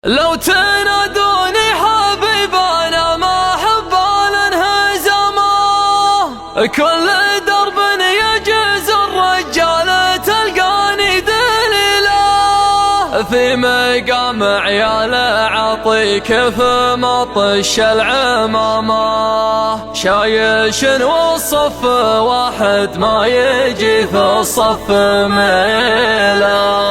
لو تنادوني حبيب انا ما احب الانهزامه، كل درب يجز الرجال تلقاني دليله، في مقام عيال اعطي كيف مطش العمامه، شايش والصف واحد ما يجي في الصف ميله.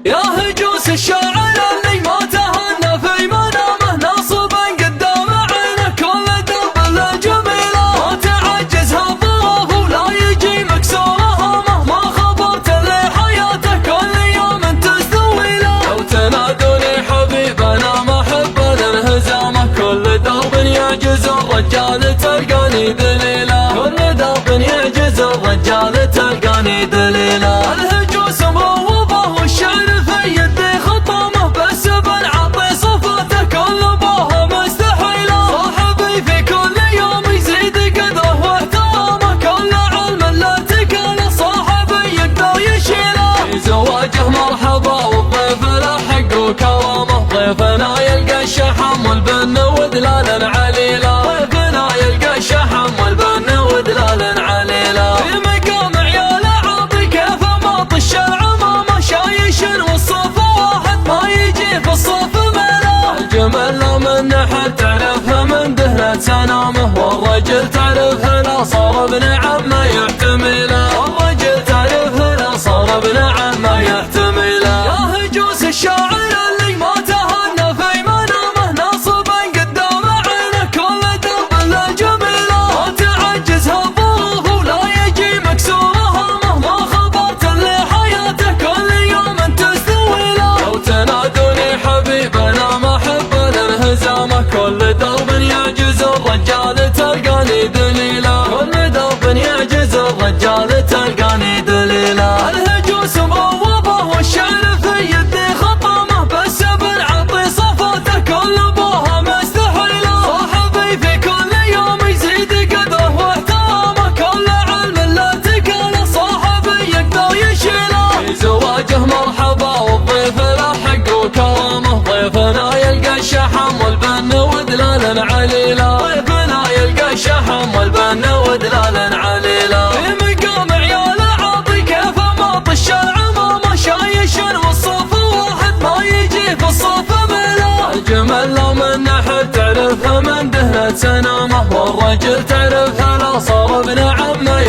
يا هجوس الشاعر اللي ما تهنى في منامه، ناصبا قدام عينه كل درب له جميله، ما تعجزها ظروف ولا يجي مكسورها مهما خبرت اللي حياته كل يوم تستوي له. لو تنادوني حبيب انا ما احب الانهزامه، كل درب يعجز الرجال تلقاني دليله، كل درب يعجز الرجال تلقاني دليله. الهجوس مروضه والشعر في يدي خطامه، بس بالعطي صفاته كل بوها مستحيله، صاحبي في كل يوم يزيد قدره واحترامه، كل علم لا تكاله صاحبي يقدر يشيله. في زواجه مرحبا والضيف له حق وكرامه، ضيفنا يلقى الشحم والبن ودلال عليله، ضيفنا يلقى الشحم والبن ودلال عليله. في مقام عيال عاطي كيف مطش العمامه، شايش والصف واحد ما يجي في الصف ميله. الجمل لو من نحل تعرفها من دهنة سنامه، والرجل تعرفها لا صار ابن عمه يحتمله، والرجل تعرفها لا صار ابن عمه يحتمله. يا هجوس الشاعر اللي ما تهنى في منامه، ناصبا قدام عينه كل درب له جميله، ما تعجزها ظروف ولا يجي مكسورها مهما خبرت اللي حياته كل يوم تستوي له. لو تنادوني حبيب انا ما احب الانهزامه، كل درب يعجز الرجال تلقاني دليله، كل درب يعجز الرجال تلقاني دليله. الهجوس مروضه والشعر في يدي خطامه، بس بالعطي صفاته كل بوها مستحيله، صاحبي في كل يوم يزيد قدره واحترامه، كل علم لا تكاله صاحبي يقدر يشيله. في زواجه مرحبا والضيف له حق وكرامه، ضيفنا يلقى الشحم والبن ودلال عليله، ضيفنا يلقى الشحم والبن ودلال عليله. في مقام عيال عاطي كيف مطش العمامه، شايش والصف واحد ما يجي في الصف ميله. الجمل لو من نحل تعرفها من دهنة سنامه، والرجل تعرفها لا صار ابن عمه